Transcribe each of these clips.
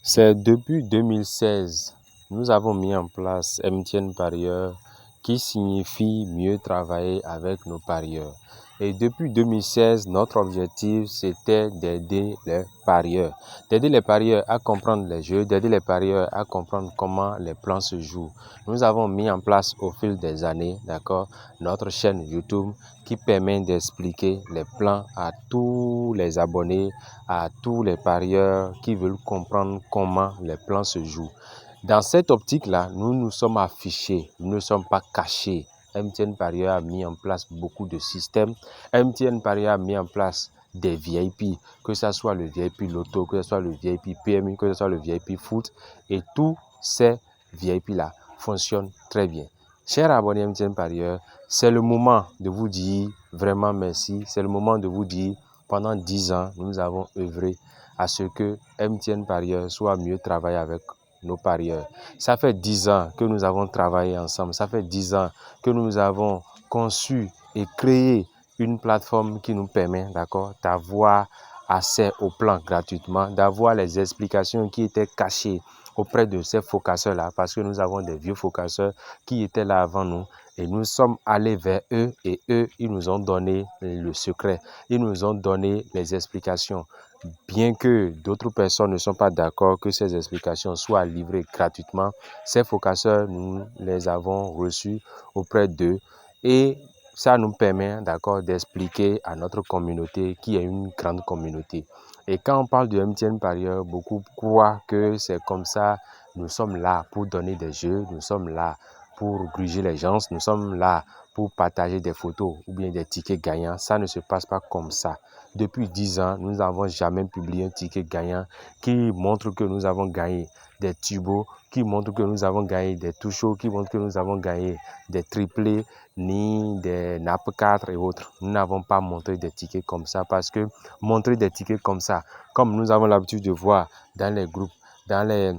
C'est depuis 2016, nous avons mis en place MTN Parieur qui signifie mieux travailler avec nos parieurs. Et depuis 2016, notre objectif, c'était d'aider les parieurs. D'aider les parieurs à comprendre les jeux, d'aider les parieurs à comprendre comment les plans se jouent. Nous avons mis en place au fil des années, d'accord, notre chaîne YouTube qui permet d'expliquer les plans à tous les abonnés, à tous les parieurs qui veulent comprendre comment les plans se jouent. Dans cette optique-là, nous nous sommes affichés, nous ne sommes pas cachés. MTN Parieur a mis en place beaucoup de systèmes. MTN Parieur a mis en place des VIP, que ce soit le VIP Loto, que ce soit le VIP PMU, que ce soit le VIP Foot. Et tous ces VIP-là fonctionnent très bien. Chers abonnés MTN Parieur, c'est le moment de vous dire vraiment merci. C'est le moment de vous dire pendant 10 ans, nous avons œuvré à ce que MTN Parieur soit mieux travaillé avec nos parieurs. Ça fait 10 ans que nous avons travaillé ensemble. Ça fait 10 ans que nous avons conçu et créé une plateforme qui nous permet, d'accord, d'avoir accès au plan gratuitement, d'avoir les explications qui étaient cachées auprès de ces focasseurs-là, parce que nous avons des vieux focasseurs qui étaient là avant nous. Et nous sommes allés vers eux et eux, ils nous ont donné le secret. Ils nous ont donné les explications. Bien que d'autres personnes ne sont pas d'accord que ces explications soient livrées gratuitement, ces focasseurs, nous les avons reçus auprès d'eux et ça nous permet, d'accord, d'expliquer à notre communauté qui est une grande communauté. Et quand on parle de MTN Parieur, beaucoup croient que c'est comme ça. Nous sommes là pour donner des jeux, nous sommes là pour gruger les gens, nous sommes là pour partager des photos ou bien des tickets gagnants. Ça ne se passe pas comme ça. Depuis 10 ans, nous n'avons jamais publié un ticket gagnant qui montre que nous avons gagné des tubos, qui montre que nous avons gagné des touchos, qui montre que nous avons gagné des triplés, ni des NAP 4 et autres. Nous n'avons pas montré des tickets comme ça parce que montrer des tickets comme ça, comme nous avons l'habitude de voir dans les groupes, dans les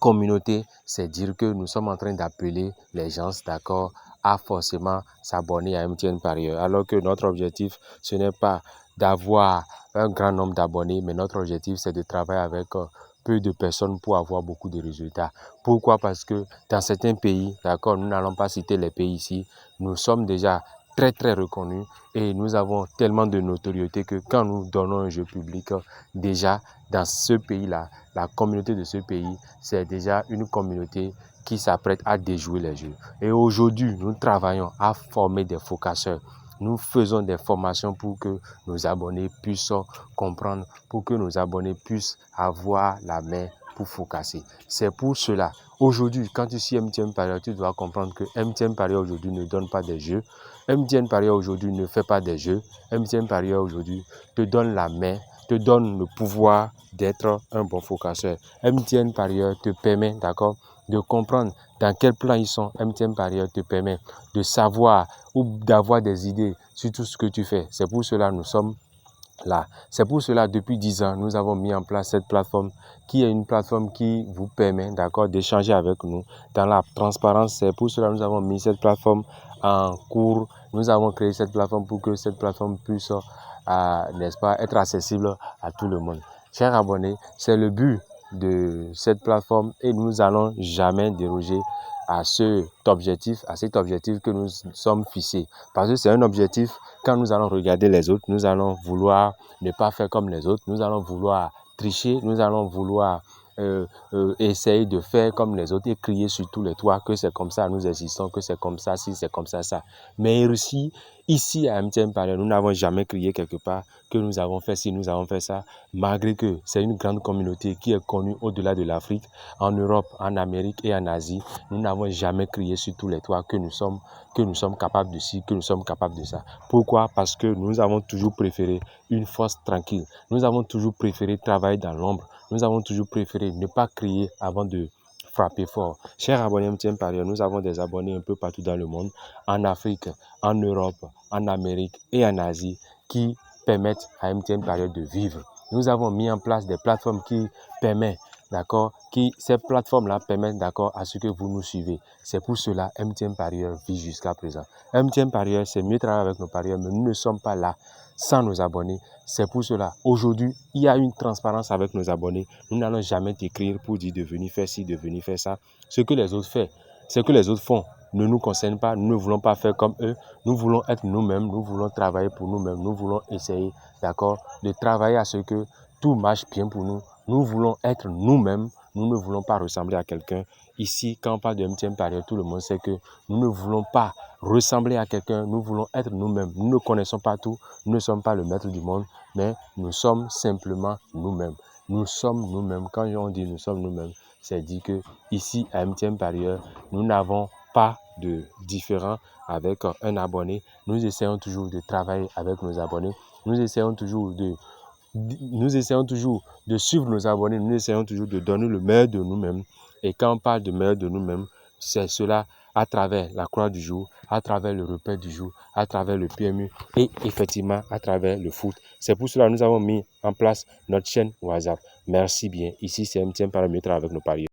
communautés, c'est dire que nous sommes en train d'appeler les gens, d'accord, à forcément s'abonner à MTN Parieur. Alors que notre objectif, ce n'est pas d'avoir un grand nombre d'abonnés, mais notre objectif, c'est de travailler avec peu de personnes pour avoir beaucoup de résultats. Pourquoi? Parce que dans certains pays, d'accord, nous n'allons pas citer les pays ici, nous sommes déjà très reconnus et nous avons tellement de notoriété que quand nous donnons un jeu public, déjà dans ce pays-là, la communauté de ce pays, c'est déjà une communauté qui s'apprête à déjouer les jeux. Et aujourd'hui, nous travaillons à former des focasseurs. Nous faisons des formations pour que nos abonnés puissent comprendre, pour que nos abonnés puissent avoir la main pour focasser. C'est pour cela, aujourd'hui, quand tu suis MTN Parieur, tu dois comprendre que MTN Parieur aujourd'hui ne donne pas des jeux. MTN Parieur aujourd'hui ne fait pas des jeux. MTN Parieur aujourd'hui te donne la main, te donne le pouvoir d'être un bon focasseur. MTN Parieur te permet, d'accord, de comprendre dans quel plan ils sont. MTN Parieur te permet de savoir ou d'avoir des idées sur tout ce que tu fais. C'est pour cela que nous sommes là. C'est pour cela, depuis 10 ans, nous avons mis en place cette plateforme qui est une plateforme qui vous permet, d'accord, d'échanger avec nous dans la transparence. C'est pour cela que nous avons mis cette plateforme en cours. Nous avons créé cette plateforme pour que cette plateforme puisse, n'est-ce pas, être accessible à tout le monde. Chers abonnés, c'est le but de cette plateforme et nous n'allons jamais déroger à cet objectif que nous sommes fixés. Parce que c'est un objectif, quand nous allons regarder les autres, nous allons vouloir ne pas faire comme les autres, nous allons vouloir tricher, nous allons vouloir essayer de faire comme les autres et crier sur tous les toits que c'est comme ça, nous existons, que c'est comme ça, si c'est comme ça. Mais ici à MTN Parieur, nous n'avons jamais crié quelque part que nous avons fait ci, nous avons fait ça, malgré que c'est une grande communauté qui est connue au-delà de l'Afrique, en Europe, en Amérique et en Asie. Nous n'avons jamais crié sur tous les toits que nous sommes capables de ci, que nous sommes capables de ça. Pourquoi? Parce que nous avons toujours préféré une force tranquille. Nous avons toujours préféré travailler dans l'ombre. Nous avons toujours préféré ne pas crier avant de frapper fort. Chers abonnés MTN Parieur, nous avons des abonnés un peu partout dans le monde, en Afrique, en Europe, en Amérique et en Asie, qui permettent à MTN Parieur de vivre. Nous avons mis en place des plateformes qui permettent d'accord, ces plateformes-là permettent, d'accord, à ce que vous nous suivez. C'est pour cela MTN Parieur vit jusqu'à présent. MTN Parieur, c'est mieux travailler avec nos parieurs, mais nous ne sommes pas là sans nos abonnés. C'est pour cela, aujourd'hui, il y a une transparence avec nos abonnés. Nous n'allons jamais t'écrire pour dire de venir faire ci, de venir faire ça. Ce que les autres font, ce que les autres font ne nous concerne pas. Nous ne voulons pas faire comme eux. Nous voulons être nous-mêmes. Nous voulons travailler pour nous-mêmes. Nous voulons essayer, d'accord, de travailler à ce que tout marche bien pour nous. Nous voulons être nous-mêmes. Nous ne voulons pas ressembler à quelqu'un. Ici, quand on parle de MTN Parieur, tout le monde sait que nous ne voulons pas ressembler à quelqu'un. Nous voulons être nous-mêmes. Nous ne connaissons pas tout. Nous ne sommes pas le maître du monde, mais nous sommes simplement nous-mêmes. Nous sommes nous-mêmes. Quand on dit nous sommes nous-mêmes, c'est dit que ici, à MTN Parieur, nous n'avons pas de différent avec un abonné. Nous essayons toujours de travailler avec nos abonnés. Nous essayons toujours de suivre nos abonnés. Nous essayons toujours de donner le meilleur de nous-mêmes. Et quand on parle de meilleur de nous-mêmes, c'est cela à travers la croix du jour, à travers le repas du jour, à travers le PMU et effectivement à travers le foot. C'est pour cela que nous avons mis en place notre chaîne WhatsApp. Merci bien. Ici, c'est MTN Parieur avec nos parieurs.